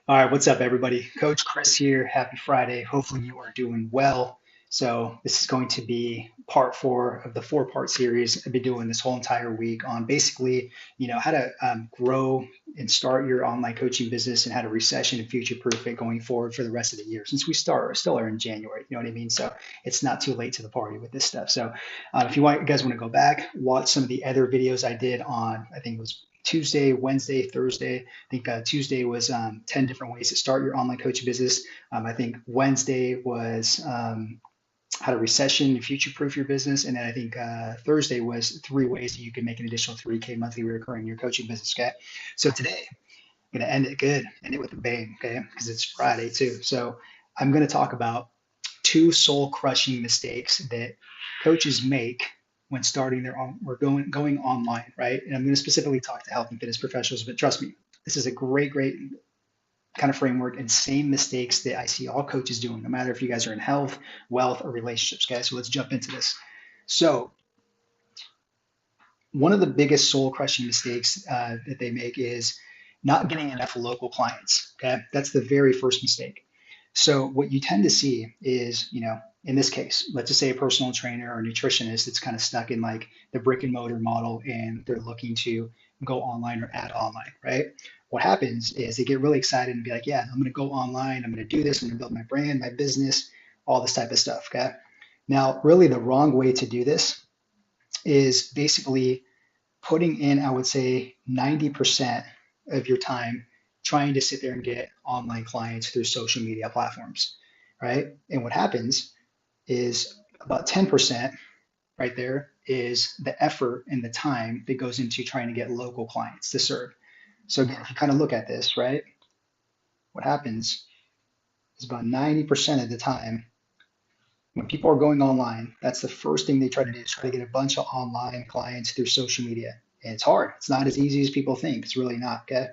All right, what's up, everybody? Coach Chris here. Happy Friday. Hopefully, you are doing well. So, this is going to be part four of the four-part series I've been doing this whole entire week on basically, how to grow and start your online coaching business and how to recession and future-proof it going forward for the rest of the year. Since we still are in January, you know what I mean? So, it's not too late to the party with this stuff. So, if you guys want to go back, watch some of the other videos I did on, I think it was Tuesday, Wednesday, Thursday. I think Tuesday was 10 different ways to start your online coaching business. I think Wednesday was how to recession and future proof your business. And then I think Thursday was 3 ways that you can make an additional 3K monthly recurring in your coaching business. Okay. So today, I'm going to end it good, end it with a bang. Okay. Because it's Friday too. So I'm going to talk about two soul crushing mistakes that coaches make when starting their own or going online, right? And I'm going to specifically talk to health and fitness professionals, but trust me, this is a great kind of framework and same mistakes that I see all coaches doing, no matter if you guys are in health, wealth, or relationships, guys. So let's jump into this. So one of the biggest soul crushing mistakes that they make is not getting enough local clients. Okay, that's the very first mistake. So what you tend to see is, in this case, let's just say a personal trainer or nutritionist that's kind of stuck in like the brick and mortar model and they're looking to go online or add online, right? What happens is they get really excited and be like, yeah, I'm going to go online. I'm going to do this. I'm going to build my brand, my business, all this type of stuff. Okay. Now, really the wrong way to do this is basically putting in, I would say, 90% of your time trying to sit there and get online clients through social media platforms, right? And what happens is about 10% right there is the effort and the time that goes into trying to get local clients to serve. So again, if you kind of look at this, right, what happens is about 90% of the time when people are going online, that's the first thing they try to do is try to get a bunch of online clients through social media. And it's hard. It's not as easy as people think. It's really not. Okay.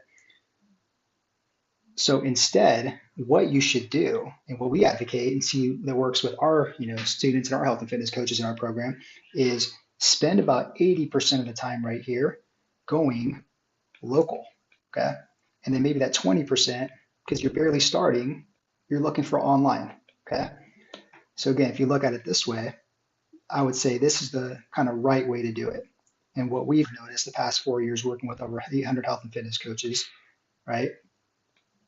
So instead, what you should do and what we advocate and see that works with our, students and our health and fitness coaches in our program is spend about 80% of the time right here going local. Okay. And then maybe that 20%, because you're barely starting, you're looking for online. Okay. So again, if you look at it this way, I would say this is the kind of right way to do it. And what we've noticed the past 4 years working with over 800 health and fitness coaches, right,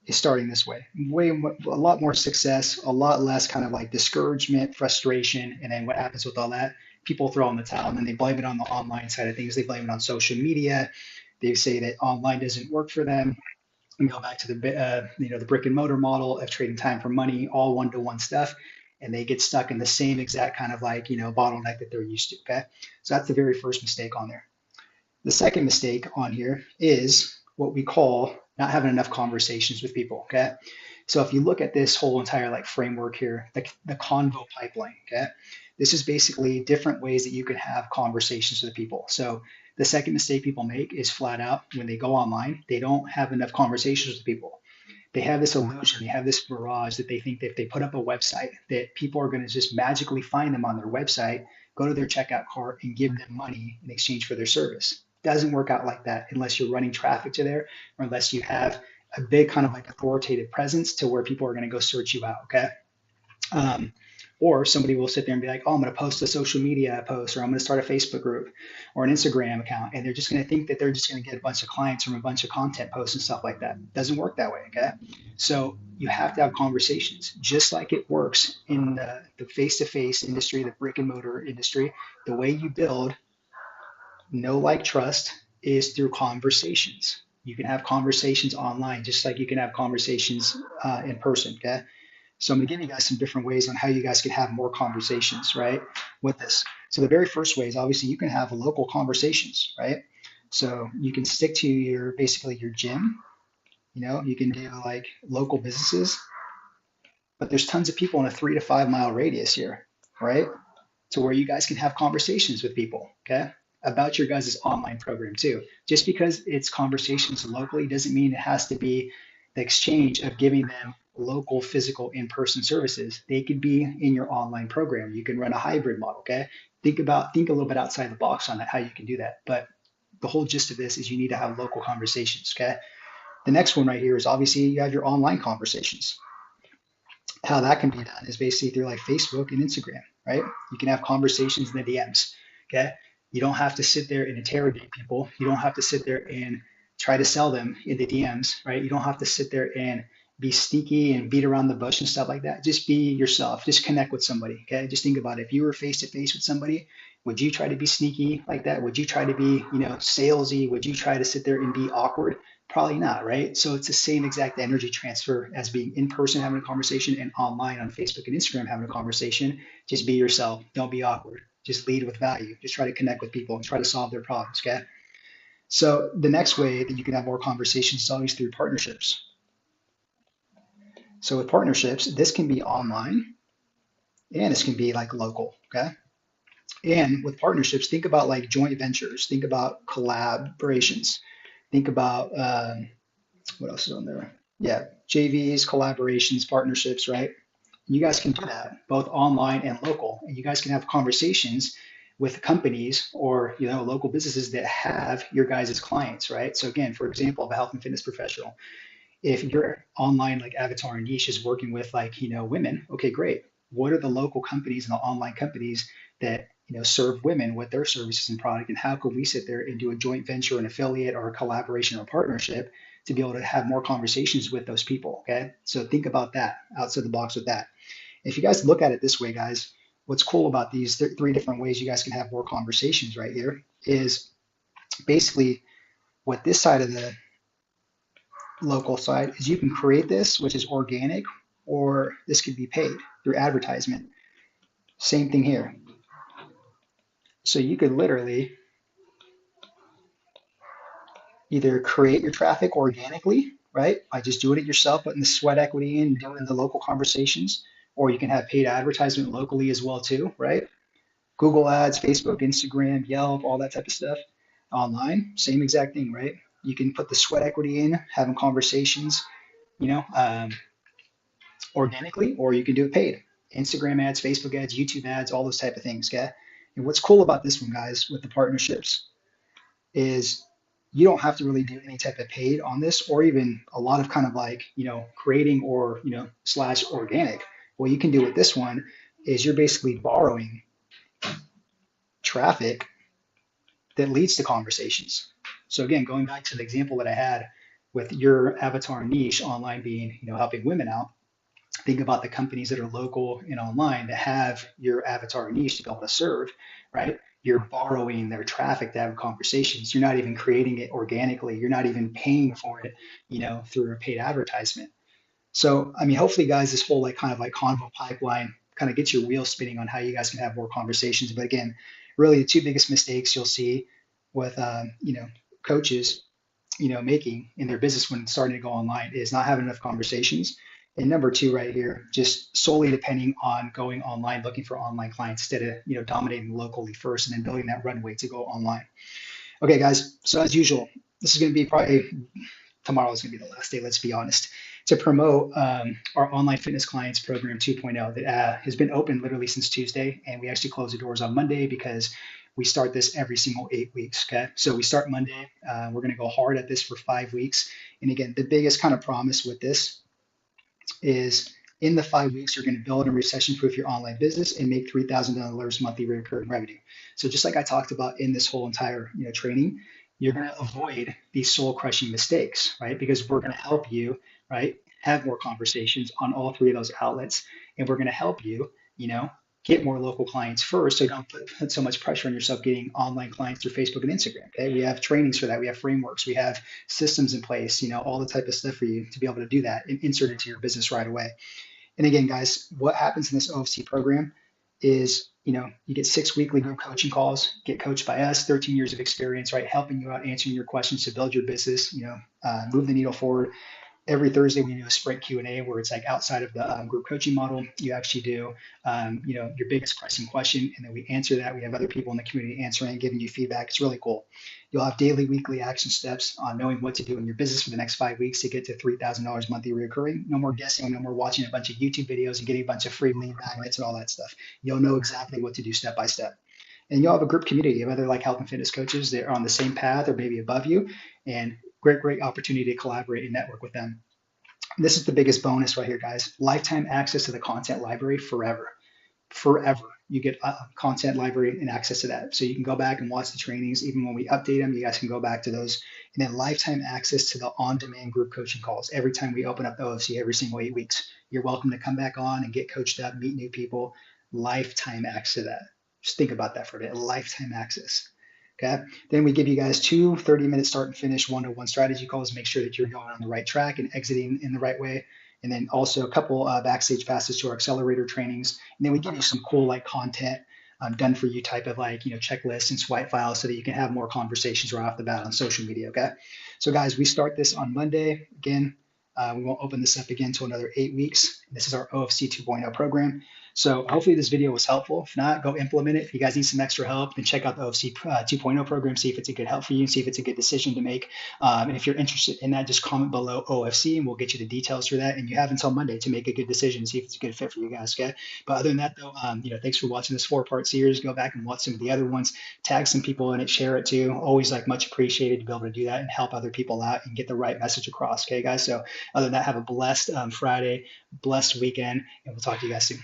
is starting this way. A lot more success, a lot less kind of like discouragement, frustration. And then what happens with all that? People throw in the towel and then they blame it on the online side of things. They blame it on social media. They say that online doesn't work for them. And go back to the brick and mortar model of trading time for money, all one-to-one stuff, and they get stuck in the same exact kind of like bottleneck that they're used to. Okay, so that's the very first mistake on there. The second mistake on here is what we call not having enough conversations with people. Okay, so if you look at this whole entire like framework here, the convo pipeline. Okay, this is basically different ways that you can have conversations with people. So the second mistake people make is flat out when they go online, they don't have enough conversations with people. They have this illusion, they have this mirage that they think that if they put up a website, that people are going to just magically find them on their website, go to their checkout cart, and give them money in exchange for their service. It doesn't work out like that unless you're running traffic to there, or unless you have a big kind of like authoritative presence to where people are going to go search you out. Okay. Um, or somebody will sit there and be like, oh, I'm going to post a social media post, or I'm going to start a Facebook group or an Instagram account. And they're just going to think that they're just going to get a bunch of clients from a bunch of content posts and stuff like that. It doesn't work that way. Okay. So you have to have conversations just like it works in the face-to-face industry, the brick and mortar industry. The way you build know, like, trust is through conversations. You can have conversations online, just like you can have conversations in person. Okay. So I'm going to give you guys some different ways on how you guys can have more conversations, right, with this. So the very first way is obviously you can have local conversations, right? So you can stick to basically your gym, you can do like local businesses, but there's tons of people in a 3 to 5 mile radius here, right? To where you guys can have conversations with people, okay, about your guys' online program too. Just because it's conversations locally doesn't mean it has to be the exchange of giving them local, physical, in-person services. They could be in your online program. You can run a hybrid model, okay? Think a little bit outside the box on that, how you can do that. But the whole gist of this is you need to have local conversations, okay? The next one right here is obviously you have your online conversations. How that can be done is basically through like Facebook and Instagram, right? You can have conversations in the DMs. Okay. You don't have to sit there and interrogate people. You don't have to sit there and try to sell them in the DMs, right? You don't have to sit there and be sneaky and beat around the bush and stuff like that. Just be yourself. Just connect with somebody. Okay. Just think about it. If you were face to face with somebody, would you try to be sneaky like that? Would you try to be, salesy? Would you try to sit there and be awkward? Probably not, right? So it's the same exact energy transfer as being in person having a conversation and online on Facebook and Instagram having a conversation. Just be yourself. Don't be awkward. Just lead with value. Just try to connect with people and try to solve their problems. Okay. So the next way that you can have more conversations is always through partnerships. So with partnerships, this can be online and this can be like local. Okay. And with partnerships, think about like joint ventures, think about collaborations, think about what else is on there? Yeah, JVs, collaborations, partnerships, right? You guys can do that both online and local. And you guys can have conversations with companies or local businesses that have your guys' clients, right? So again, for example, of a health and fitness professional, if your online like avatar niche is working with like women, okay, great. What are the local companies and the online companies that serve women with their services and product, and how can we sit there and do a joint venture, an affiliate, or a collaboration or partnership to be able to have more conversations with those people? Okay, so think about that outside the box with that. If you guys look at it this way, guys, what's cool about these three different ways you guys can have more conversations right here is basically what this side of the local side is you can create this, which is organic, or this could be paid through advertisement. Same thing here. So you could literally either create your traffic organically, right, by just doing it yourself, putting the sweat equity in, doing the local conversations, or you can have paid advertisement locally as well too, right? Google Ads, Facebook, Instagram, Yelp, all that type of stuff. Online, same exact thing, right? You can put the sweat equity in, having conversations, you know, um, organically, or you can do it paid. Instagram ads, Facebook ads, YouTube ads, all those type of things. Okay. And what's cool about this one, guys, with the partnerships is you don't have to really do any type of paid on this, or even a lot of kind of like, creating or, slash organic. What you can do with this one is you're basically borrowing traffic that leads to conversations. So again, going back to the example that I had with your avatar niche online being, helping women out, think about the companies that are local and online that have your avatar niche to be able to serve, right? You're borrowing their traffic to have conversations. You're not even creating it organically. You're not even paying for it, through a paid advertisement. So, I mean, hopefully, guys, this whole like kind of like convo pipeline kind of gets your wheels spinning on how you guys can have more conversations. But again, really the two biggest mistakes you'll see with, coaches making in their business when starting to go online is not having enough conversations. And number two, right here, just solely depending on going online, looking for online clients instead of dominating locally first, and then building that runway to go online. Okay, guys. So as usual, this is going to be probably tomorrow is going to be the last day. Let's be honest, to promote our online fitness clients program 2.0 that has been open literally since Tuesday, and we actually close the doors on Monday because we start this every single 8 weeks. Okay, so we start Monday. We're going to go hard at this for 5 weeks. And again, the biggest kind of promise with this is in the 5 weeks, you're going to build and recession-proof your online business and make $3,000 monthly recurring revenue. So just like I talked about in this whole entire training, you're going to avoid these soul-crushing mistakes, right? Because we're going to help you, right, have more conversations on all three of those outlets, and we're going to help you, get more local clients first, so you don't put so much pressure on yourself getting online clients through Facebook and Instagram. Okay, we have trainings for that. We have frameworks. We have systems in place. All the type of stuff for you to be able to do that and insert into your business right away. And again, guys, what happens in this OFC program is, you get 6 weekly group coaching calls, get coached by us, 13 years of experience, right, helping you out, answering your questions to build your business, move the needle forward. Every Thursday we do a sprint Q&A where it's like outside of the group coaching model. You actually do, your biggest pressing question, and then we answer that. We have other people in the community answering, giving you feedback. It's really cool. You'll have daily, weekly action steps on knowing what to do in your business for the next 5 weeks to get to $3,000 monthly recurring. No more guessing, no more watching a bunch of YouTube videos and getting a bunch of free lead magnets and all that stuff. You'll know exactly what to do step by step. And you'll have a group community of other like health and fitness coaches that are on the same path or maybe above you. And great opportunity to collaborate and network with them. This is the biggest bonus right here, guys. Lifetime access to the content library forever. Forever. You get a content library and access to that. So you can go back and watch the trainings. Even when we update them, you guys can go back to those. And then lifetime access to the on-demand group coaching calls. Every time we open up the OFC every single 8 weeks, you're welcome to come back on and get coached up, meet new people. Lifetime access to that. Just think about that for a bit. Lifetime access. Okay. Then we give you guys two 30-minute start and finish one-to-one strategy calls. Make sure that you're going on the right track and exiting in the right way. And then also a couple backstage passes to our accelerator trainings. And then we give you some cool like content done for you type of like, checklists and swipe files so that you can have more conversations right off the bat on social media. Okay. So guys, we start this on Monday. Again, we won't open this up again until another 8 weeks. This is our OFC 2.0 program. So hopefully this video was helpful. If not, go implement it. If you guys need some extra help, then check out the OFC 2.0 program, see if it's a good help for you, see if it's a good decision to make. And if you're interested in that, just comment below OFC and we'll get you the details for that. And you have until Monday to make a good decision and see if it's a good fit for you guys, okay? But other than that though, thanks for watching this 4-part series. Go back and watch some of the other ones, tag some people in it, share it too. Always like much appreciated to be able to do that and help other people out and get the right message across, okay guys? So other than that, have a blessed Friday, blessed weekend, and we'll talk to you guys soon.